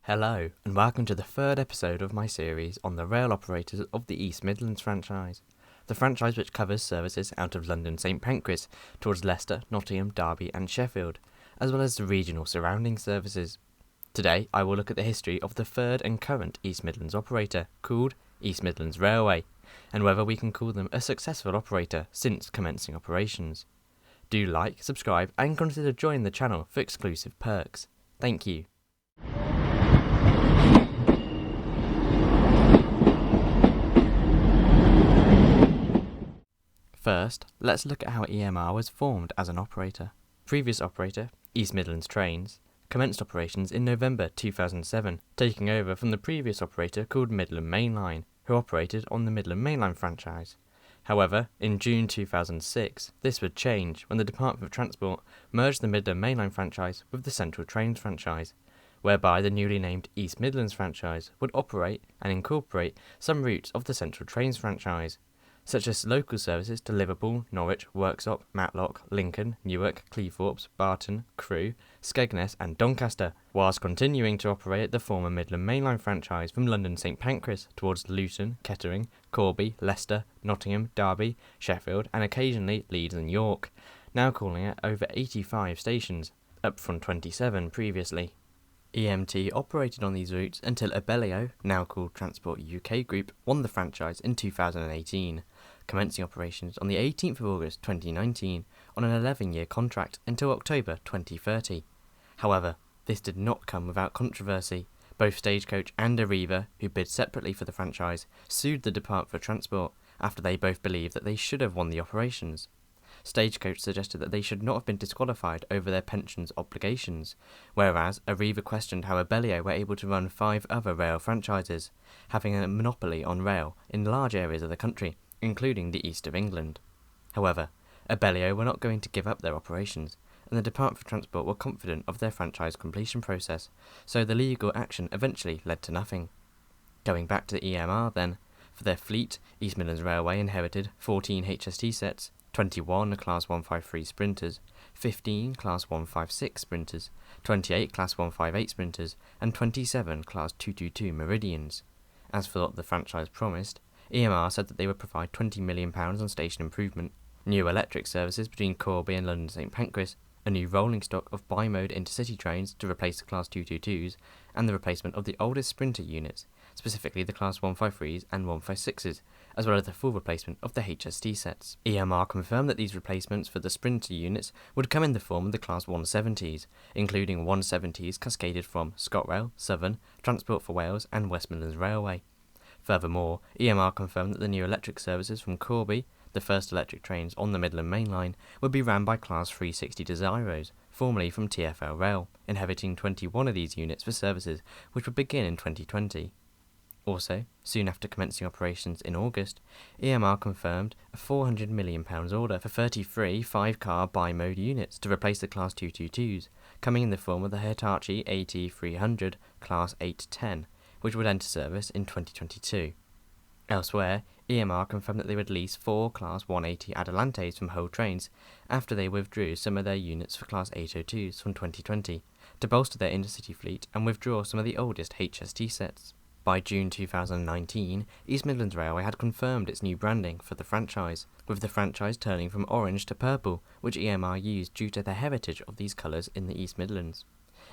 Hello, and welcome to the third episode of my series on the rail operators of the East Midlands franchise. The franchise which covers services out of London St Pancras towards Leicester, Nottingham, Derby and Sheffield, as well as the regional surrounding services. Today I will look at the history of the third and current East Midlands operator, called East Midlands Railway, and whether we can call them a successful operator since commencing operations. Do like, subscribe and consider joining the channel for exclusive perks. Thank you. First, let's look at how EMR was formed as an operator. Previous operator, East Midlands Trains, commenced operations in November 2007, taking over from the previous operator called Midland Mainline, who operated on the Midland Mainline franchise. However, in June 2006, this would change when the Department of Transport merged the Midland Mainline franchise with the Central Trains franchise, whereby the newly named East Midlands franchise would operate and incorporate some routes of the Central Trains franchise, such as local services to Liverpool, Norwich, Worksop, Matlock, Lincoln, Newark, Cleethorpes, Barton, Crewe, Skegness and Doncaster, whilst continuing to operate the former Midland Mainline franchise from London St Pancras towards Luton, Kettering, Corby, Leicester, Nottingham, Derby, Sheffield and occasionally Leeds and York, now calling it over 85 stations, up from 27 previously. EMT operated on these routes until Abellio, now called Transport UK Group, won the franchise in 2018, commencing operations on the 18th of August 2019 on an 11-year contract until October 2030. However, this did not come without controversy. Both Stagecoach and Arriva, who bid separately for the franchise, sued the Department for Transport after they both believed that they should have won the operations. Stagecoach suggested that they should not have been disqualified over their pensions obligations, whereas Arriva questioned how Abellio were able to run 5 other rail franchises, having a monopoly on rail in large areas of the country, including the east of England. However, Abellio were not going to give up their operations, and the Department for Transport were confident of their franchise completion process, so the legal action eventually led to nothing. Going back to the EMR then, for their fleet, East Midlands Railway inherited 14 HST sets, 21 Class 153 Sprinters, 15 Class 156 Sprinters, 28 Class 158 Sprinters, and 27 Class 222 Meridians. As for what the franchise promised, EMR said that they would provide £20 million on station improvement, new electric services between Corby and London St Pancras, a new rolling stock of bi-mode intercity trains to replace the Class 222s, and the replacement of the oldest Sprinter units, specifically the Class 153s and 156s, as well as the full replacement of the HST sets. EMR confirmed that these replacements for the Sprinter units would come in the form of the Class 170s, including 170s cascaded from ScotRail, Southern, Transport for Wales and West Midlands Railway. Furthermore, EMR confirmed that the new electric services from Corby, the first electric trains on the Midland Mainline, would be ran by Class 360 Desiros, formerly from TfL Rail, inheriting 21 of these units for services which would begin in 2020. Also, soon after commencing operations in August, EMR confirmed a £400 million order for 33 5-car bi-mode units to replace the Class 222s, coming in the form of the Hitachi AT300 Class 810, which would enter service in 2022. Elsewhere, EMR confirmed that they would lease 4 Class 180 Adelantes from Hull Trains after they withdrew some of their units for Class 802s from 2020 to bolster their intercity fleet and withdraw some of the oldest HST sets. By June 2019, East Midlands Railway had confirmed its new branding for the franchise, with the franchise turning from orange to purple, which EMR used due to the heritage of these colours in the East Midlands.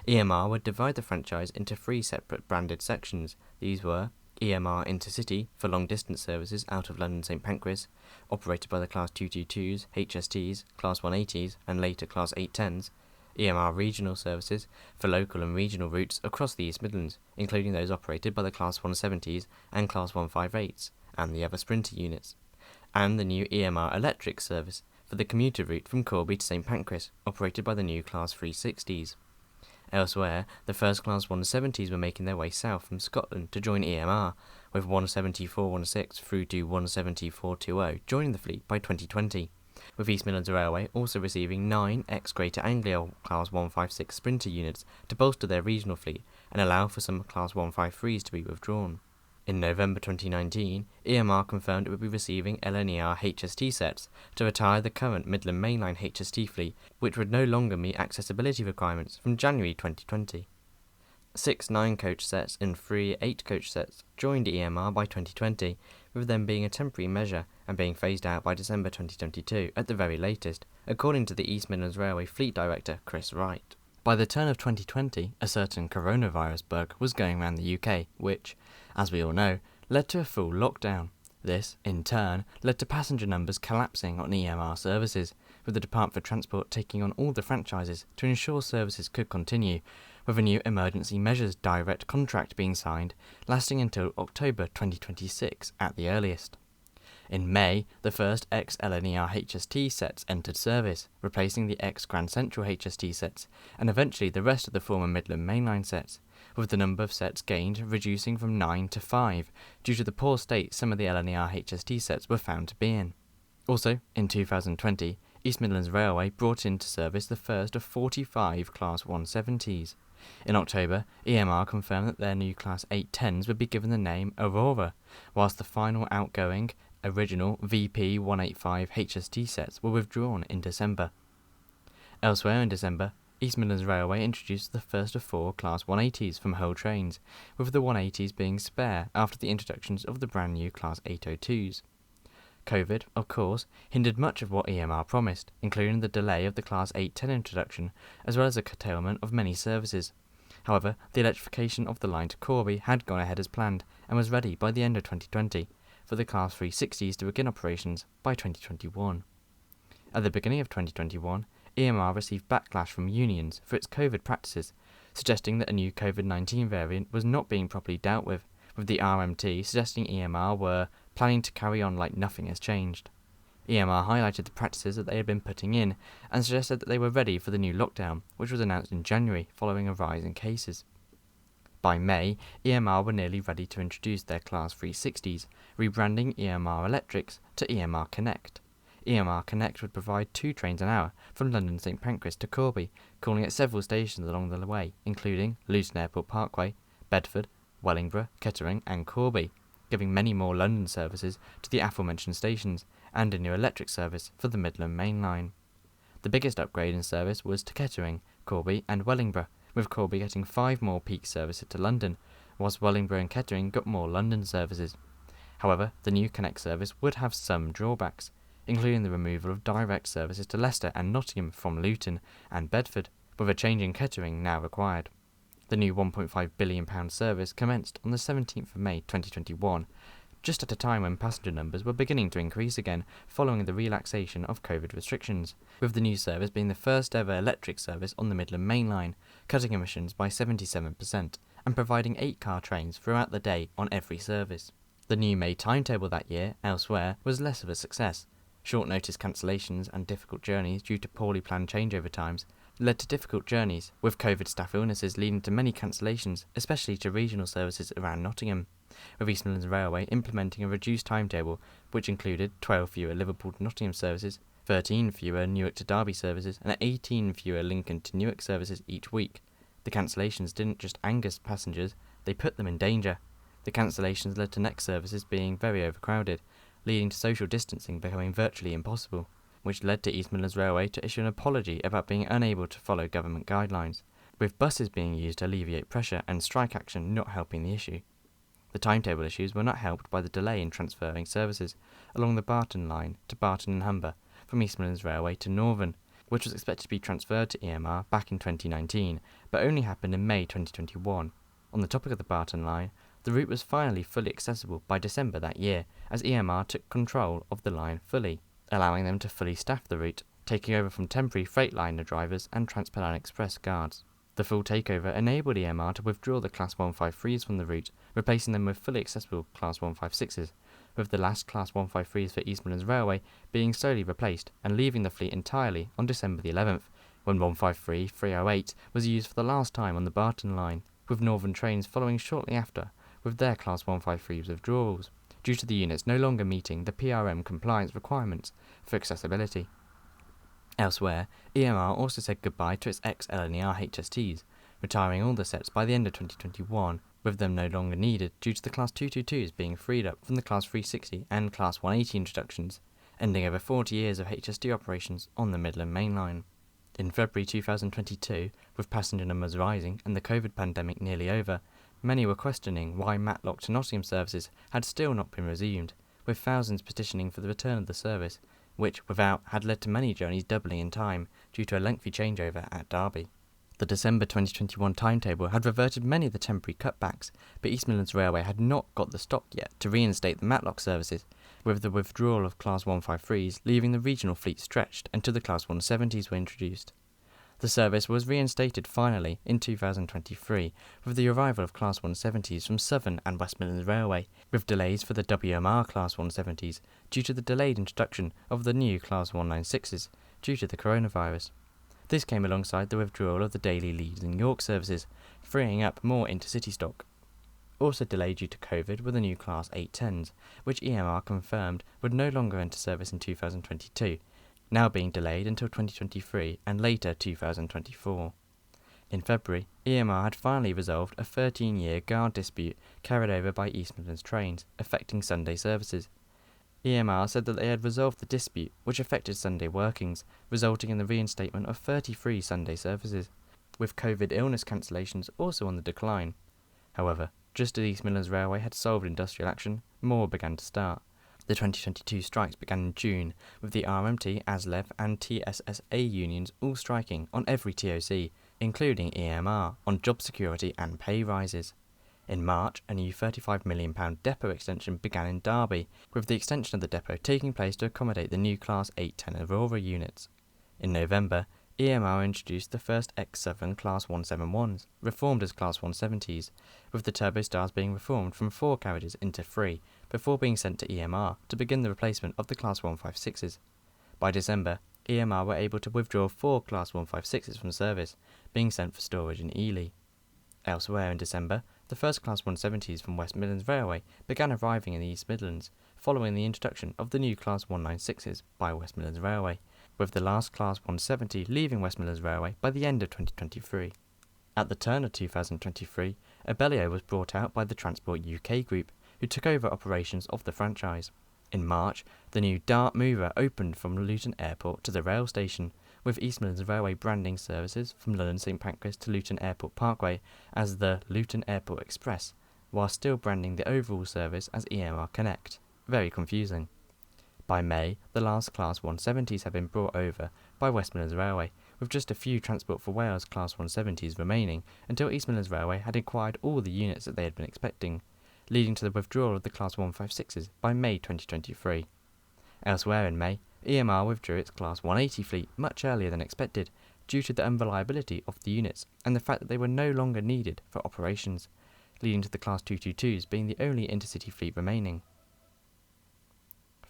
EMR would divide the franchise into 3 separate branded sections. These were EMR Intercity for long-distance services out of London St Pancras, operated by the Class 222s, HSTs, Class 180s and later Class 810s, EMR Regional Services for local and regional routes across the East Midlands, including those operated by the Class 170s and Class 158s, and the other Sprinter units, and the new EMR Electric Service for the commuter route from Corby to St Pancras, operated by the new Class 360s. Elsewhere, the first Class 170s were making their way south from Scotland to join EMR, with 17416 through to 17420 joining the fleet by 2020. With East Midlands Railway also receiving 9 ex-Greater Anglia Class 156 Sprinter units to bolster their regional fleet and allow for some Class 153s to be withdrawn. In November 2019, EMR confirmed it would be receiving LNER HST sets to retire the current Midland Mainline HST fleet, which would no longer meet accessibility requirements from January 2020. 6 9-coach sets and 3 8-coach sets joined EMR by 2020, with them being a temporary measure and being phased out by December 2022 at the very latest, according to the East Midlands Railway Fleet Director Chris Wright. By the turn of 2020, a certain coronavirus bug was going around the UK, which, as we all know, led to a full lockdown. This, in turn, led to passenger numbers collapsing on EMR services, with the Department for Transport taking on all the franchises to ensure services could continue, with a new Emergency Measures Direct contract being signed, lasting until October 2026 at the earliest. In May, the first ex-LNER HST sets entered service, replacing the ex-Grand Central HST sets, and eventually the rest of the former Midland Mainline sets, with the number of sets gained reducing from 9 to 5, due to the poor state some of the LNER HST sets were found to be in. Also, in 2020, East Midlands Railway brought into service the first of 45 Class 170s. In October, EMR confirmed that their new Class 810s would be given the name Aurora, whilst the final outgoing original VP 185 HST sets were withdrawn in December. Elsewhere in December, East Midlands Railway introduced the first of 4 Class 180s from Hull Trains, with the 180s being spare after the introductions of the brand new Class 802s. COVID, of course, hindered much of what EMR promised, including the delay of the Class 810 introduction, as well as a curtailment of many services. However, the electrification of the line to Corby had gone ahead as planned, and was ready by the end of 2020, for the Class 360s to begin operations by 2021. At the beginning of 2021, EMR received backlash from unions for its COVID practices, suggesting that a new COVID-19 variant was not being properly dealt with the RMT suggesting EMR were planning to carry on like nothing has changed. EMR highlighted the practices that they had been putting in and suggested that they were ready for the new lockdown, which was announced in January following a rise in cases. By May, EMR were nearly ready to introduce their Class 360s, rebranding EMR Electrics to EMR Connect. EMR Connect would provide 2 trains an hour from London St Pancras to Corby, calling at several stations along the way, including Luton Airport Parkway, Bedford, Wellingborough, Kettering and Corby, giving many more London services to the aforementioned stations, and a new electric service for the Midland Mainline. The biggest upgrade in service was to Kettering, Corby and Wellingborough, with Corby getting 5 more peak services to London, whilst Wellingborough and Kettering got more London services. However, the new Connect service would have some drawbacks, including the removal of direct services to Leicester and Nottingham from Luton and Bedford, with a change in Kettering now required. The new £1.5 billion service commenced on the 17th of May 2021, just at a time when passenger numbers were beginning to increase again following the relaxation of COVID restrictions, with the new service being the first ever electric service on the Midland Mainline, cutting emissions by 77% and providing 8-car trains throughout the day on every service. The new May timetable that year, elsewhere, was less of a success. Short notice cancellations and difficult journeys due to poorly planned changeover times led to difficult journeys, with COVID staff illnesses leading to many cancellations, especially to regional services around Nottingham, with East Midlands Railway implementing a reduced timetable which included 12 fewer Liverpool to Nottingham services, 13 fewer Newark to Derby services and 18 fewer Lincoln to Newark services each week. The cancellations didn't just anger passengers, they put them in danger. The cancellations led to next services being very overcrowded, leading to social distancing becoming virtually impossible, which led to East Midlands Railway to issue an apology about being unable to follow government guidelines, with buses being used to alleviate pressure and strike action not helping the issue. The timetable issues were not helped by the delay in transferring services along the Barton line to Barton and Humber from East Midlands Railway to Northern, which was expected to be transferred to EMR back in 2019, but only happened in May 2021. On the topic of the Barton line, the route was finally fully accessible by December that year, as EMR took control of the line fully, allowing them to fully staff the route, taking over from temporary Freightliner drivers and Transpennine Express guards. The full takeover enabled EMR to withdraw the Class 153s from the route, replacing them with fully accessible Class 156s, with the last Class 153s for East Midlands Railway being slowly replaced and leaving the fleet entirely on December the 11th, when 153-308 was used for the last time on the Barton line, with Northern trains following shortly after, with their Class 153s withdrawals, due to the units no longer meeting the PRM compliance requirements for accessibility. Elsewhere, EMR also said goodbye to its ex-LNER HSTs, retiring all the sets by the end of 2021, with them no longer needed due to the Class 222s being freed up from the Class 360 and Class 180 introductions, ending over 40 years of HST operations on the Midland Mainline. In February 2022, with passenger numbers rising and the COVID pandemic nearly over, many were questioning why Matlock to Nottingham services had still not been resumed, with thousands petitioning for the return of the service, which, without, had led to many journeys doubling in time due to a lengthy changeover at Derby. The December 2021 timetable had reverted many of the temporary cutbacks, but East Midlands Railway had not got the stock yet to reinstate the Matlock services, with the withdrawal of Class 153s leaving the regional fleet stretched until the Class 170s were introduced. The service was reinstated finally in 2023 with the arrival of Class 170s from Southern and West Midlands Railway, with delays for the WMR Class 170s due to the delayed introduction of the new Class 196s due to the coronavirus. This came alongside the withdrawal of the daily Leeds and York services, freeing up more intercity stock. Also delayed due to COVID were the new Class 810s, which EMR confirmed would no longer enter service in 2022, now being delayed until 2023 and later 2024. In February, EMR had finally resolved a 13-year guard dispute carried over by East Midlands Trains, affecting Sunday services. EMR said that they had resolved the dispute, which affected Sunday workings, resulting in the reinstatement of 33 Sunday services, with COVID illness cancellations also on the decline. However, just as East Midlands Railway had solved industrial action, more began to start. The 2022 strikes began in June, with the RMT, ASLEF and TSSA unions all striking on every TOC, including EMR, on job security and pay rises. In March, a new £35 million depot extension began in Derby, with the extension of the depot taking place to accommodate the new Class 810 Aurora units. In November, EMR introduced the first ex-Southern Class 171s, reformed as Class 170s, with the turbo stars being reformed from 4 carriages into 3, before being sent to EMR to begin the replacement of the Class 156s. By December, EMR were able to withdraw 4 Class 156s from service, being sent for storage in Ely. Elsewhere in December, the first Class 170s from West Midlands Railway began arriving in the East Midlands, following the introduction of the new Class 196s by West Midlands Railway, with the last Class 170 leaving West Midlands Railway by the end of 2023. At the turn of 2023, Abellio was brought out by the Transport UK Group, who took over operations of the franchise. In March, the new Dart Mover opened from Luton Airport to the rail station, with East Midlands Railway branding services from London St Pancras to Luton Airport Parkway as the Luton Airport Express, while still branding the overall service as EMR Connect. Very confusing. By May, the last Class 170s had been brought over by West Midlands Railway, with just a few Transport for Wales Class 170s remaining until East Midlands Railway had acquired all the units that they had been expecting, leading to the withdrawal of the Class 156s by May 2023. Elsewhere in May, EMR withdrew its Class 180 fleet much earlier than expected due to the unreliability of the units and the fact that they were no longer needed for operations, leading to the Class 222s being the only intercity fleet remaining.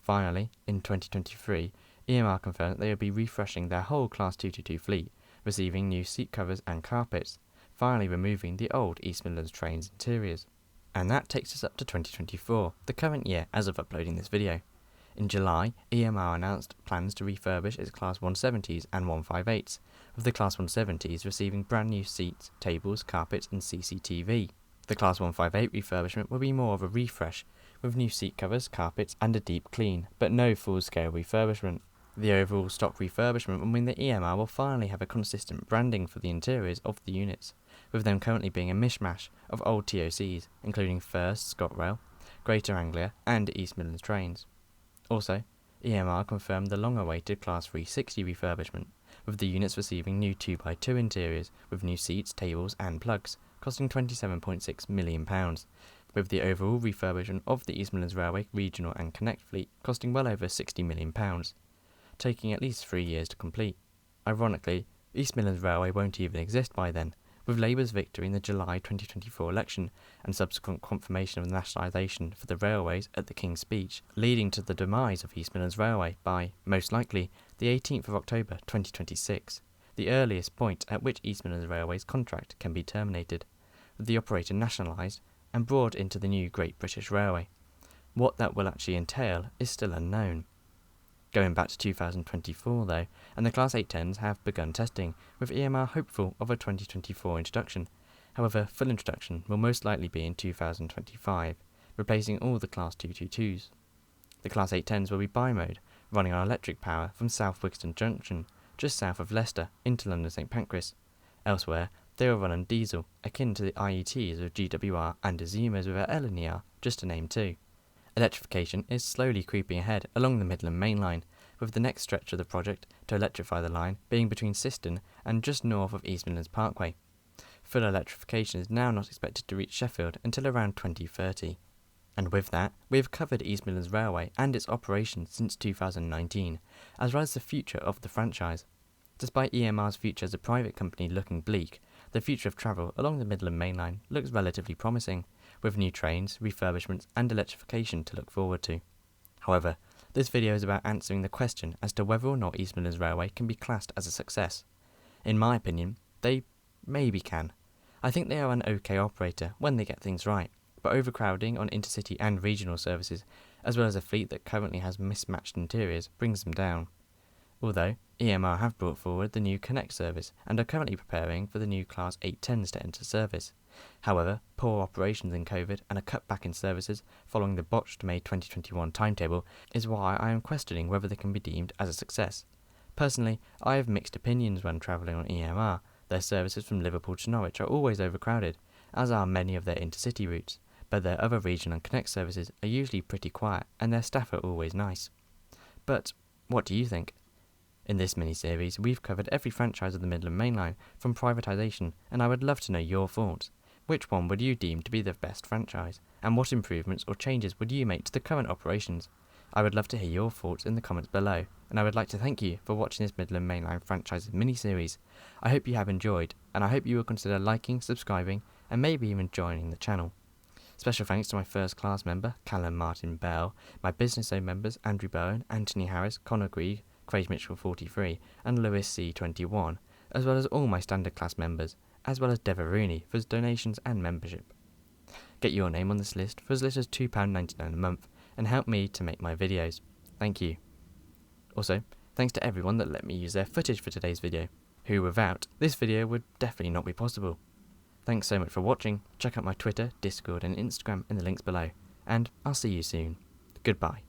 Finally, in 2023, EMR confirmed that they would be refreshing their whole Class 222 fleet, receiving new seat covers and carpets, finally removing the old East Midlands Trains interiors. And that takes us up to 2024, the current year as of uploading this video. In July, EMR announced plans to refurbish its Class 170s and 158s, with the Class 170s receiving brand new seats, tables, carpets and CCTV. The Class 158 refurbishment will be more of a refresh, with new seat covers, carpets and a deep clean, but no full-scale refurbishment. The overall stock refurbishment will mean that EMR will finally have a consistent branding for the interiors of the units, with them currently being a mishmash of old TOCs, including First, ScotRail, Greater Anglia and East Midlands Trains. Also, EMR confirmed the long-awaited Class 360 refurbishment, with the units receiving new 2x2 interiors with new seats, tables and plugs, costing £27.6 million, with the overall refurbishment of the East Midlands Railway Regional and Connect fleet costing well over £60 million, taking at least 3 years to complete. Ironically, East Midlands Railway won't even exist by then, with Labour's victory in the July 2024 election and subsequent confirmation of nationalisation for the railways at the King's Speech, leading to the demise of East Midlands Railway by, most likely, the 18th of October 2026, the earliest point at which East Midlands Railway's contract can be terminated, with the operator nationalised and brought into the new Great British Railway. What that will actually entail is still unknown. Going back to 2024 though, and the Class 810s have begun testing, with EMR hopeful of a 2024 introduction. However, full introduction will most likely be in 2025, replacing all the Class 222s. The Class 810s will be bi-mode, running on electric power from South Wixton Junction, just south of Leicester into London St Pancras. Elsewhere, they will run on diesel, akin to the IETs of GWR and Azumas with our L and ER, just to name two. Electrification is slowly creeping ahead along the Midland Mainline, with the next stretch of the project to electrify the line being between Siston and just north of East Midlands Parkway. Full electrification is now not expected to reach Sheffield until around 2030. And with that, we have covered East Midlands Railway and its operations since 2019, as well as the future of the franchise. Despite EMR's future as a private company looking bleak, the future of travel along the Midland Mainline looks relatively promising, with new trains, refurbishments and electrification to look forward to. However, this video is about answering the question as to whether or not East Midlands Railway can be classed as a success. In my opinion, they maybe can. I think they are an okay operator when they get things right, but overcrowding on intercity and regional services, as well as a fleet that currently has mismatched interiors, brings them down. Although, EMR have brought forward the new Connect service and are currently preparing for the new Class 810s to enter service. However, poor operations in COVID and a cutback in services following the botched May 2021 timetable is why I am questioning whether they can be deemed as a success. Personally, I have mixed opinions when travelling on EMR. Their services from Liverpool to Norwich are always overcrowded, as are many of their intercity routes, but their other regional and Connect services are usually pretty quiet and their staff are always nice. But what do you think? In this mini-series, we've covered every franchise of the Midland Mainline from privatisation, and I would love to know your thoughts. Which one would you deem to be the best franchise, and what improvements or changes would you make to the current operations? I would love to hear your thoughts in the comments below, and I would like to thank you for watching this Midland Mainline franchise mini-series. I hope you have enjoyed, and I hope you will consider liking, subscribing, and maybe even joining the channel. Special thanks to my first class member, Callum Martin Bell, my business owned members Andrew Bowen, Anthony Harris, Connor Grieg, Craig Mitchell 43 and Lewis C 21, as well as all my standard class members, as well as Deva Rooney for his donations and membership. Get your name on this list for as little as £2.99 a month and help me to make my videos. Thank you. Also, thanks to everyone that let me use their footage for today's video, who without this video would definitely not be possible. Thanks so much for watching. Check out my Twitter, Discord and Instagram in the links below, and I'll see you soon. Goodbye.